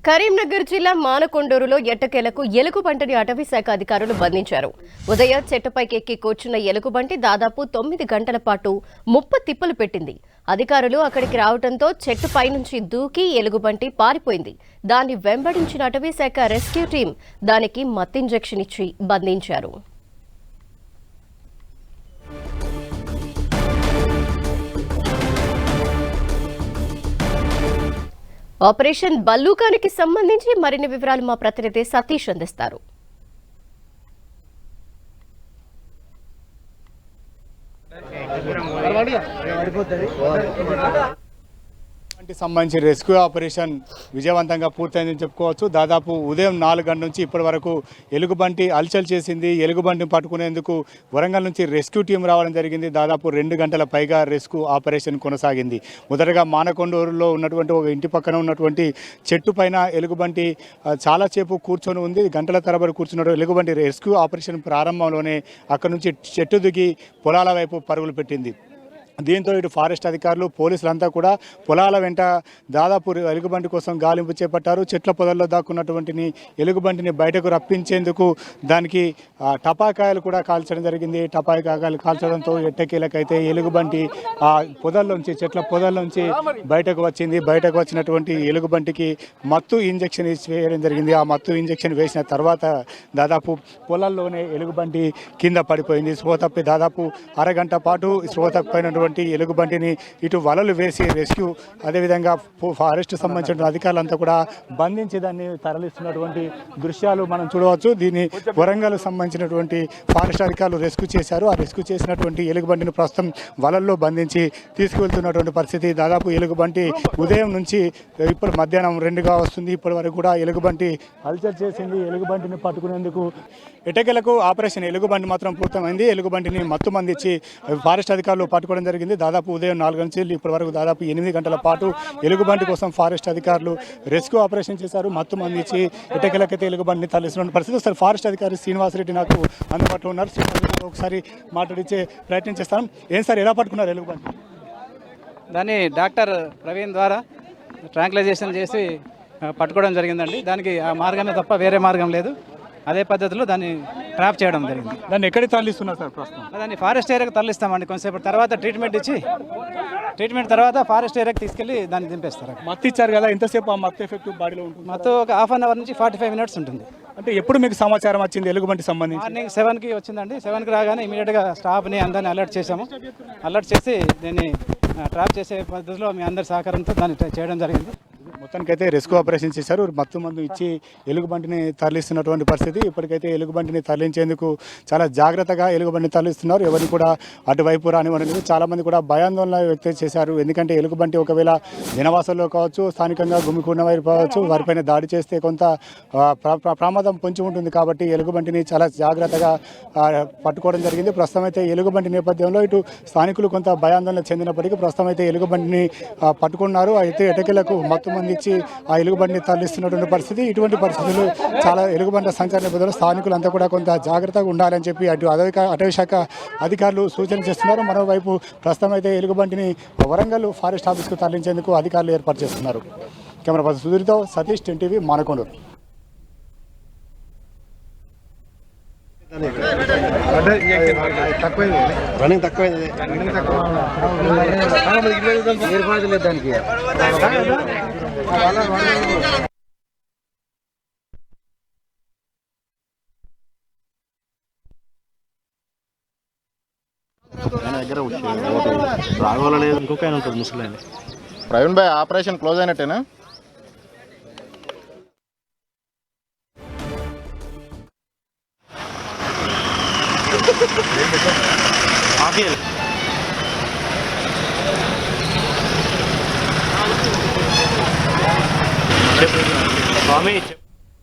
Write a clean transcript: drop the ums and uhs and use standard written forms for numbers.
కరీంనగర్ జిల్లా మానకొండూరులో ఎట్టకేలకు ఎలుగుబంటిని అటవీ శాఖ అధికారులు బంధించారు. ఉదయం చెట్టుపైకి ఎక్కి కూర్చున్న ఎలుగుబంటి దాదాపు 9 గంటల పాటు ముప్ప తిప్పలు పెట్టింది. అధికారులు అక్కడికి రావడంతో చెట్టుపై నుంచి దూకి ఎలుగుబంటి పారిపోయింది. దాన్ని వెంబడించిన అటవీ శాఖ రెస్క్యూ టీం దానికి మత్తింజెక్షన్ ఇచ్చి బంధించారు. ఆపరేషన్ బల్లూకానికి సంబంధించి మరిన్ని వివరాలు మా ప్రతినిధి సతీష్ అందిస్తారు. సంబంధించి రెస్క్యూ ఆపరేషన్ విజయవంతంగా పూర్తయిందని చెప్పుకోవచ్చు. దాదాపు ఉదయం 4 గంటల నుంచి ఇప్పటి వరకు ఎలుగుబంటి అల్చల్ చేసింది. ఎలుగుబంటిని పట్టుకునేందుకు వరంగల్ నుంచి రెస్క్యూ టీం రావడం జరిగింది. దాదాపు 2 గంటల పైగా రెస్క్యూ ఆపరేషన్ కొనసాగింది. మొదటగా మానకొండూరులో ఉన్నటువంటి ఒక ఇంటి పక్కన ఉన్నటువంటి చెట్టు పైన ఎలుగుబంటి చాలాసేపు కూర్చొని ఉంది. గంటల తరబడి కూర్చున్న ఎలుగుబంటి రెస్క్యూ ఆపరేషన్ ప్రారంభంలోనే అక్కడి నుంచి చెట్టు దిగి పొలాల వైపు పరుగులు పెట్టింది. దీంతో ఇటు ఫారెస్ట్ అధికారులు పోలీసులంతా కూడా పొలాల వెంట దాదాపు ఎలుగుబంటి కోసం గాలింపు చేపట్టారు. చెట్ల పొదల్లో దాక్కున్నటువంటి ఎలుగుబంటిని బయటకు రప్పించేందుకు దానికి టపాకాయలు కూడా కాల్చడం జరిగింది. టపాకాయలు కాల్చడంతో ఎట్టకేలకైతే ఎలుగుబంటి ఆ పొదల్లోంచి చెట్ల పొదల్లోంచి బయటకు వచ్చింది. బయటకు వచ్చినటువంటి ఎలుగుబంటికి మత్తు ఇంజెక్షన్ వేయడం జరిగింది. ఆ మత్తు ఇంజెక్షన్ వేసిన తర్వాత దాదాపు పొలాల్లోనే ఎలుగుబంటి కింద పడిపోయింది. స్పృహ తప్పి దాదాపు అరగంట పాటు స్పృహ తప్పిపోయినటువంటి ఎలుగుబంటిని ఇటు వలలు వేసి రెస్క్యూ, అదేవిధంగా ఫారెస్ట్ సంబంధించిన అధికారులంతా కూడా బంధించి దాన్ని తరలిస్తున్నటువంటి దృశ్యాలు మనం చూడవచ్చు. దీన్ని వరంగల్ సంబంధించినటువంటి ఫారెస్ట్ అధికారులు రెస్క్యూ చేశారు. ఆ రెస్క్యూ చేసినటువంటి ఎలుగుబంటిని ప్రస్తుతం వలల్లో బంధించి తీసుకువెళ్తున్నటువంటి పరిస్థితి. దాదాపు ఎలుగుబంటి ఉదయం నుంచి ఇప్పుడు మధ్యాహ్నం 2గా వస్తుంది. ఇప్పటి వరకు కూడా ఎలుగుబంటి అల్చల్ చేసింది. ఎలుగుబంటిని పట్టుకునేందుకు ఎటకెలకు ఆపరేషన్ ఎలుగుబంటి మాత్రం పూర్తయింది. ఎలుగుబంటిని మత్తు మందించి ఫారెస్ట్ అధికారులు పట్టుకోవడం జరిగింది. దాదాపు ఉదయం 4 నుంచి ఇప్పటి వరకు దాదాపు 8 గంటల పాటు ఎలుగుబంటి కోసం ఫారెస్ట్ అధికారులు రెస్క్యూ ఆపరేషన్ చేశారు. మత్తు మందించి ఎటకెలకైతే ఎలుగుబంటిని తరలిస్తున్న పరిస్థితి. ఒకసారి ఫారెస్ట్ అధికారి శ్రీనివాసరెడ్డి నాకు అందుబాటులో ఉన్నారు. శ్రీనివాసరెడ్డి ఒకసారి మాట్లాడించే ప్రయత్నం చేస్తాను. ఏం సార్, ఎలా పట్టుకున్నారు ఎలుగుబంటి? దాన్ని డాక్టర్ ప్రవీణ్ ద్వారా ట్రాంక్లైజేషన్ చేసి పట్టుకోవడం జరిగిందండి. దానికి ఆ మార్గమే తప్ప వేరే మార్గం లేదు. అదే పద్ధతిలో దాన్ని ట్రాప్ చేయడం జరిగింది. దాన్ని ఎక్కడికి తరలిస్తున్నారు సార్ ప్రస్తుతం? దాన్ని ఫారెస్ట్ ఏరియాకి తరలిస్తామండి. కొంతసేపు తర్వాత ట్రీట్మెంట్ ఇచ్చి తర్వాత ఫారెస్ట్ ఏరియాకి తీసుకెళ్ళి దాన్ని దింపేస్తారు. మత్తు ఇచ్చారు కదా, ఎంతసేపు ఆ మత్తు ఎఫెక్టివ్ బాడీలో ఉంటుంది? మొత్తం ఒక హాఫ్ అన్ అవర్ నుంచి 45 మినిట్స్ ఉంటుంది. అంటే ఎప్పుడు మీకు సమాచారం వచ్చింది ఎలుగుబంటి సంబంధించి? మార్నింగ్ 7కి వచ్చిందండి. 7కి రాగానే ఇమీడియట్గా స్టాఫ్ని అందరినీ అలర్ట్ చేసాము. అలర్ట్ చేసి దీన్ని ట్రాప్ చేసే పద్ధతిలో మీ అందరి సహకారంతో దాన్ని చేయడం జరిగింది. మొత్తానికైతే రెస్క్యూ ఆపరేషన్ చేశారు. మత్తు మందు ఇచ్చి ఎలుగుబంటిని తరలిస్తున్నటువంటి పరిస్థితి. ఇప్పటికైతే ఎలుగుబంటిని తరలించేందుకు చాలా జాగ్రత్తగా ఎలుగుబంటిని తరలిస్తున్నారు. ఎవరిని కూడా అటువైపు రానివ్వలేదు. చాలామంది కూడా భయాందోళన వ్యక్తం చేశారు. ఎందుకంటే ఎలుగుబంటి ఒకవేళ జనవాసంలో కావచ్చు, స్థానికంగా గుమికూడిన వారు కావచ్చు, వారిపైన దాడి చేస్తే కొంత ప్రమాదం పొంచి ఉంటుంది. కాబట్టి ఎలుగుబంటిని చాలా జాగ్రత్తగా పట్టుకోవడం జరిగింది. ప్రస్తుతం అయితే ఎలుగుబంటి నేపథ్యంలో ఇటు స్థానికులు కొంత భయాందోళన చెందినప్పటికీ ప్రస్తుతం అయితే ఎలుగుబంటిని పట్టుకున్నారు. అయితే ఎటకెలకు మత్తు మంది ఇచ్చి ఆ ఎలుగుబంటిని తరలిస్తున్నటువంటి పరిస్థితి. ఇటువంటి పరిస్థితులు చాలా ఎలుగుబంటి సంచార నేపథ్యంలో స్థానికులంతా కూడా కొంత జాగ్రత్తగా ఉండాలని చెప్పి అటవీ శాఖ అధికారులు సూచన చేస్తున్నారు. మరోవైపు ప్రస్తుతం అయితే ఎలుగుబంటిని వరంగల్ ఫారెస్ట్ ఆఫీస్కు తరలించేందుకు అధికారులు ఏర్పాటు చేస్తున్నారు. కెమెరా పర్సన్ సుధీర్తో సతీష్, 10 టీవీ, మానకొండూరు. రన్నింగ్ తక్కువైంది. దానికి దగ్గర రాఘవలేదు. ఇంకొక ఆయన ఉంటుంది ముసలాయన. ప్రవీణ్ భాయ్, ఆపరేషన్ క్లోజ్ అయినట్టేనా? స్వామి